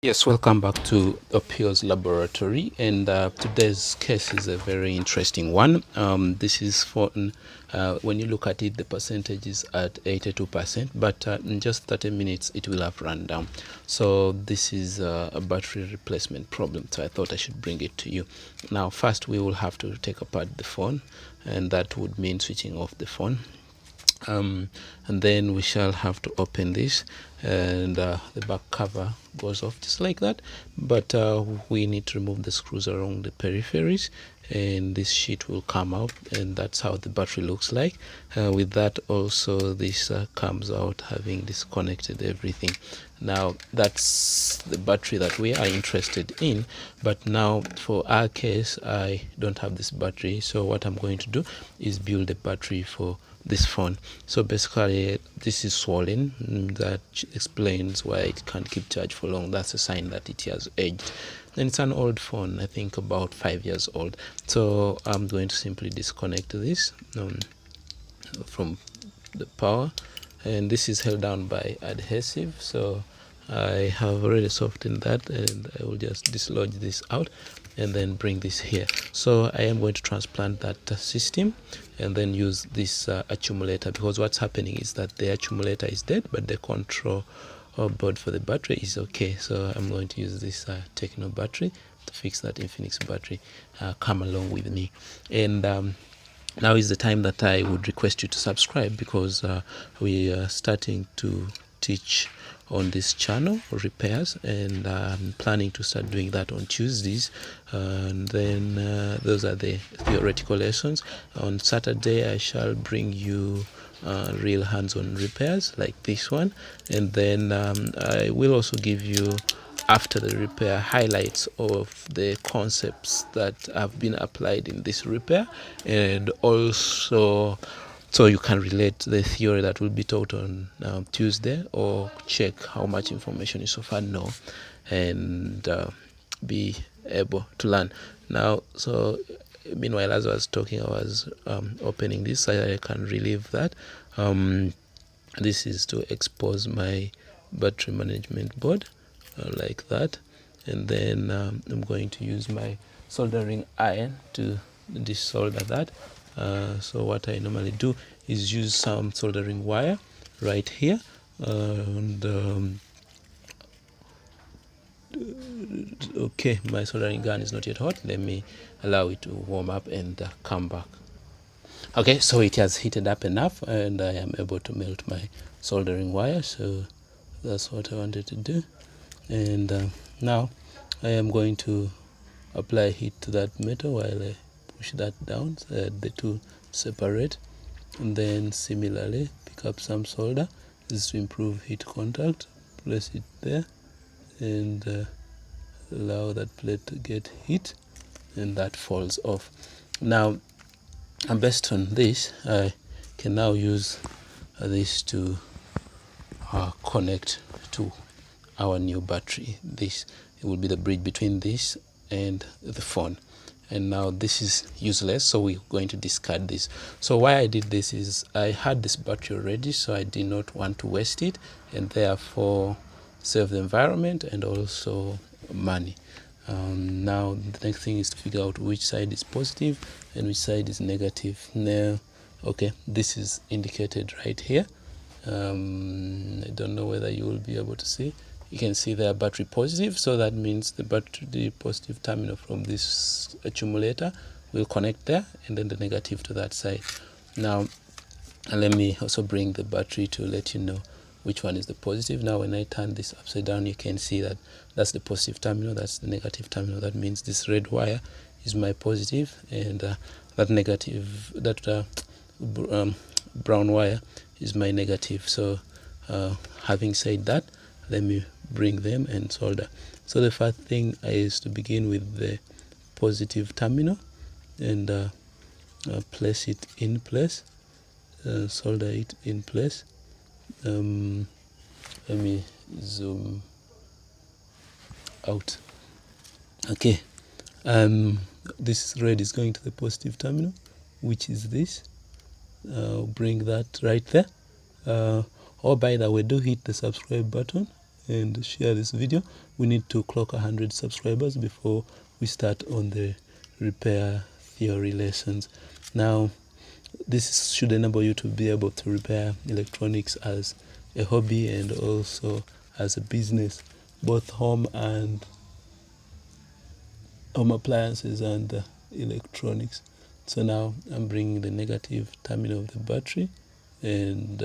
Yes, welcome back to Appeals Laboratory, and today's case is a very interesting one. This is for when you look at it, the percentage is at 82%, but in just 30 minutes it will have run down. So this is a battery replacement problem, so I thought I should bring it to you. Now first we will have to take apart the phone, and that would mean switching off the phone. And then we shall have to open this, and the back cover goes off just like that, but we need to remove the screws around the peripheries, and this sheet will come out, and that's how the battery looks like. With that also, this comes out having disconnected everything. Now that's the battery that we are interested in, but now for our case I don't have this battery, so what I'm going to do is build a battery for this phone. So basically this is swollen. That explains why it can't keep charge for long. That's a sign that it has aged, and it's an old phone, I think about 5 years old. So I'm going to simply disconnect this from the power, and this is held down by adhesive, so I have already softened that, and I will just dislodge this out and then bring this here. So I am going to transplant that system and then use this accumulator, because what's happening is that the accumulator is dead but the control board for the battery is okay. So I'm going to use this Techno battery to fix that Infinix battery. Come along with me, and now is the time that I would request you to subscribe, because we are starting to teach on this channel repairs, and I'm planning to start doing that on Tuesdays, and then those are the theoretical lessons. On Saturday I shall bring you real hands-on repairs like this one, and then I will also give you, after the repair, highlights of the concepts that have been applied in this repair, and also so you can relate the theory that will be taught on Tuesday, or check how much information you so far know, and be able to learn. Now, so meanwhile, as I was talking, I was opening this so I can relieve that. This is to expose my battery management board like that, and then I'm going to use my soldering iron to desolder that. So what I normally do is use some soldering wire right here, and okay, my soldering gun is not yet hot. Let me allow it to warm up and come back. Okay, so it has heated up enough, and I am able to melt my soldering wire, so that's what I wanted to do. And now I am going to apply heat to that metal while I push that down so that the two separate, and then similarly pick up some solder. This is to improve heat contact. Place it there, and allow that plate to get heat, and that falls off. Now, based on this, I can now use this to connect to our new battery. This will be the bridge between this and the phone, and now this is useless, so we're going to discard this. So why I did this is I had this battery already, so I did not want to waste it, and therefore save the environment and also money. Now the next thing is to figure out which side is positive and which side is negative. Now, okay, this is indicated right here. I don't know whether you will be able to see. You can see there battery positive, so that means the positive terminal from this accumulator will connect there, and then the negative to that side. Now, let me also bring the battery to let you know which one is the positive. Now when I turn this upside down, you can see that that's the positive terminal, that's the negative terminal. That means this red wire is my positive, and that negative, that brown wire is my negative. So having said that, let me bring them and solder. So the first thing is to begin with the positive terminal, and place it in place, solder it in place. Let me zoom out. Okay, this red is going to the positive terminal, which is this. Bring that right there. Oh, by the way, do hit the subscribe button and share this video. We need to clock 100 subscribers before we start on the repair theory lessons. Now, this should enable you to be able to repair electronics as a hobby and also as a business, both home appliances and electronics. So now I'm bringing the negative terminal of the battery and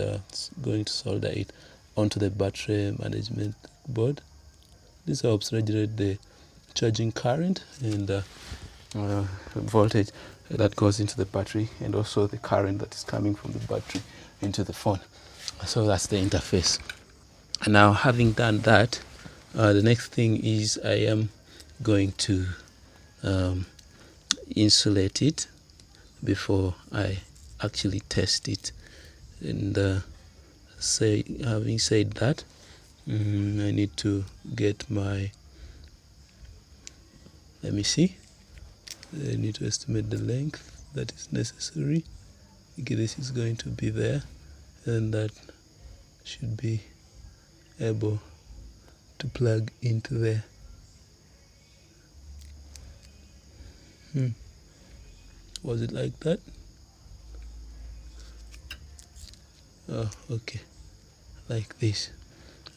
going to solder it onto the battery management board. This helps regulate the charging current and voltage that goes into the battery, and also the current that is coming from the battery into the phone. So that's the interface. And now, having done that, the next thing is I am going to insulate it before I actually test it. And having said that, I need to get my, let me see, I need to estimate the length that is necessary. Okay, this is going to be there, and that should be able to plug into there. Was it like that? Oh, okay, like this.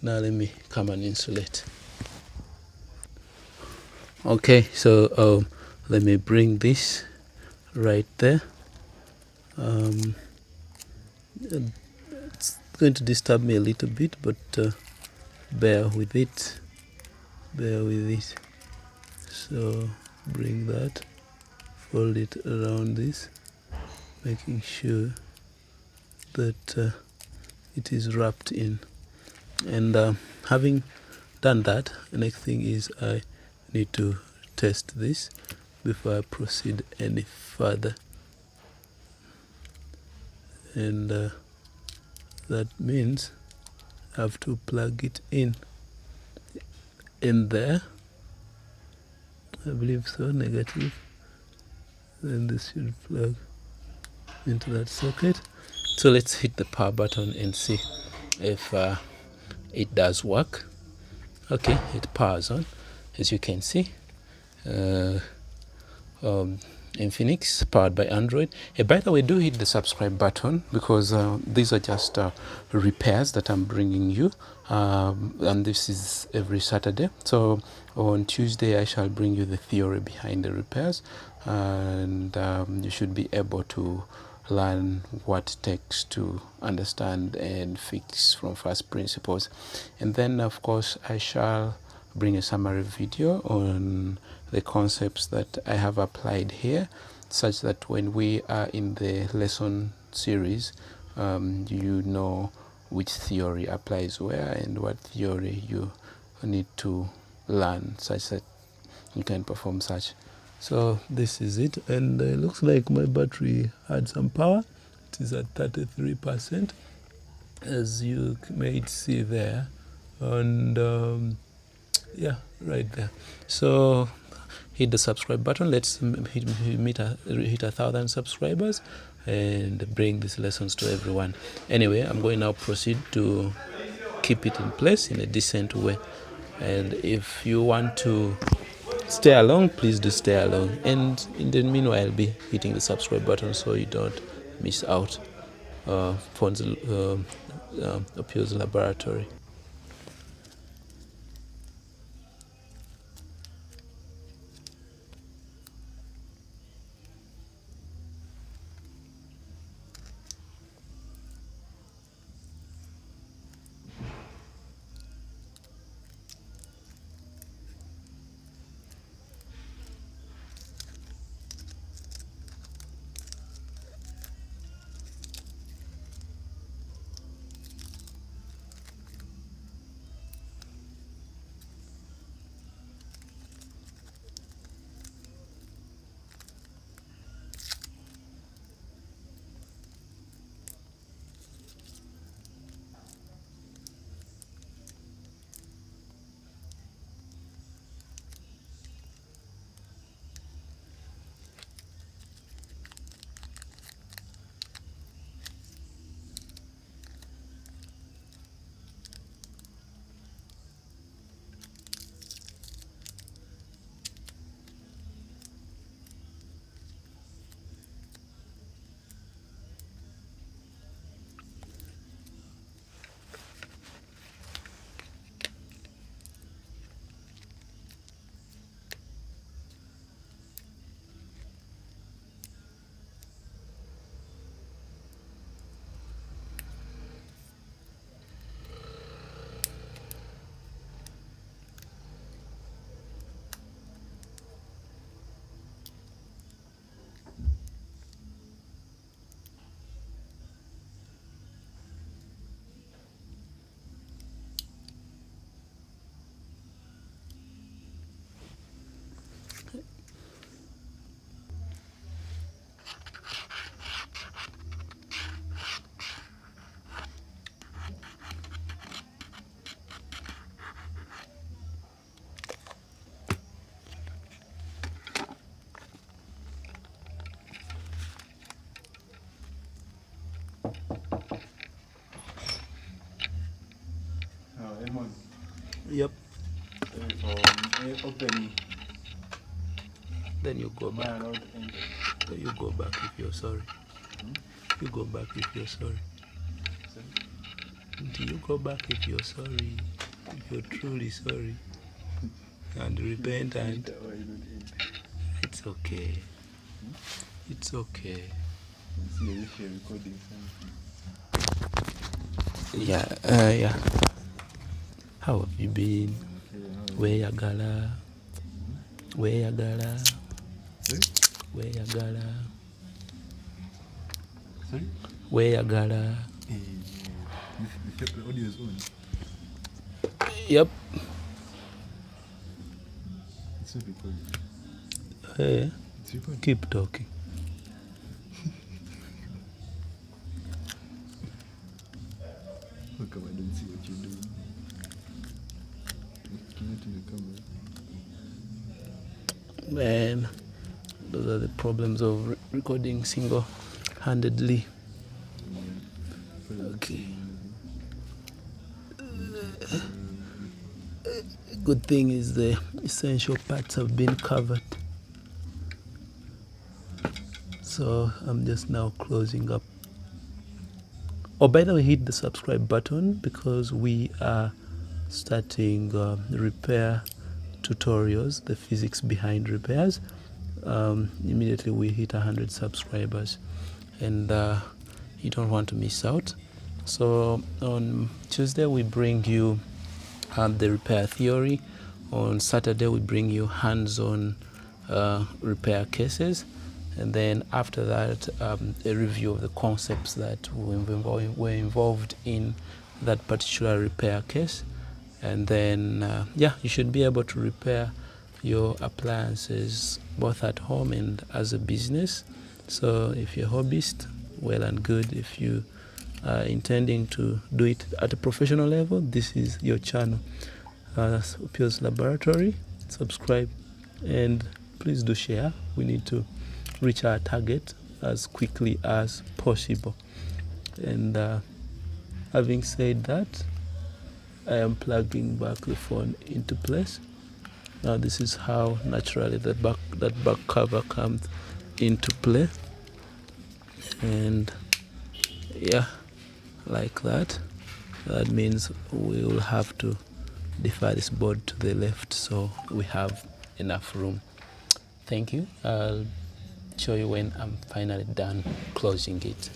Now let me come and insulate. Okay, so let me bring this right there. It's going to disturb me a little bit, but bear with it. So bring that, fold it around this, making sure that it is wrapped in. And having done that, the next thing is I need to test this before I proceed any further. And that means I have to plug it in there. I believe so, negative. Then this should plug into that socket. So let's hit the power button and see if it does work. Okay, it powers on, as you can see. Infinix, powered by Android. By the way, do hit the subscribe button, because these are just repairs that I'm bringing you, and this is every Saturday. So on Tuesday I shall bring you the theory behind the repairs, and you should be able to learn what it takes to understand and fix from first principles. And then of course I shall bring a summary video on the concepts that I have applied here, such that when we are in the lesson series, you know which theory applies where and what theory you need to learn, such that you can perform such. So this is it, and it looks like my battery had some power. It is at 33%, as you may see there, and yeah, right there. So hit the subscribe button. Let's hit 1,000 subscribers and bring these lessons to everyone. Anyway, I'm going to now proceed to keep it in place in a decent way, and if you want to stay along, please do stay along, and in the meanwhile I'll be hitting the subscribe button so you don't miss out Phones Appeals Laboratory. Yep. Opening. Then you go Am I back. allowed to enter? Then you go back if you're sorry. You go back if you're sorry. Sorry? You go back if you're sorry. If you're truly sorry and repentant. Enter or you don't enter. It's okay. It's okay. See if you're recording something. Yeah. How have you been? Okay, Weyagala. Weyagala. Sorry? Weyagala. Sorry? Weyagala. The audio is on. Yep. It's not recording. Hey, It's recording. keep talking. How come I don't see what you're doing? Looking at the camera. Man, those are the problems of recording single-handedly. Okay. Good thing is the essential parts have been covered. So I'm just now closing up. Oh, by the way, hit the subscribe button because we are starting repair tutorials, the physics behind repairs. Immediately we hit 100 subscribers, and you don't want to miss out. So on Tuesday we bring you the repair theory. On Saturday we bring you hands-on repair cases, and then after that a review of the concepts that were involved in that particular repair case. And then you should be able to repair your appliances both at home and as a business. So if you're a hobbyist, well and good. If you are intending to do it at a professional level, this is your channel. Piers Laboratory. Subscribe and please do share. We need to reach our target as quickly as possible. And having said that, I am plugging back the phone into place. Now this is how naturally that back cover comes into play, and yeah, like that. That means we will have to defer this board to the left so we have enough room. Thank you. I'll show you when I'm finally done closing it.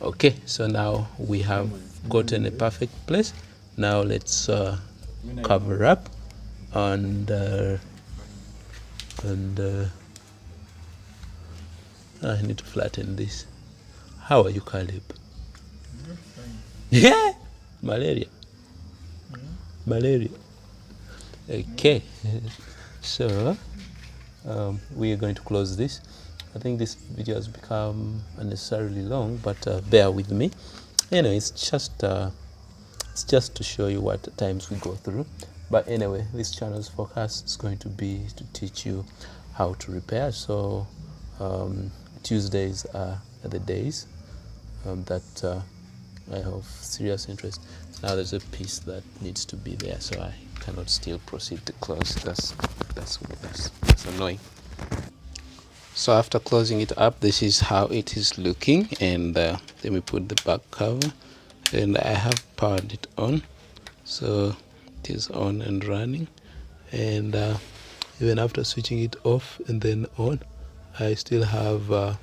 Okay, so now we have gotten a perfect place. Now let's cover up and I need to flatten this. How are you, Caleb? Yeah, malaria. Malaria. Okay, so we are going to close this. I think this video has become unnecessarily long, but bear with me. Anyway, it's just to show you what times we go through. But anyway, this channel's focus is going to be to teach you how to repair. So Tuesdays are the days that I have serious interest. Now there's a piece that needs to be there, so I cannot still proceed to close. That's annoying. So after closing it up, this is how it is looking, and then we put the back cover, and I have powered it on, so it is on and running. And even after switching it off and then on, I still have a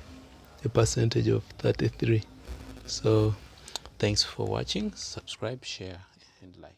percentage of 33. So thanks for watching. Subscribe, share and like.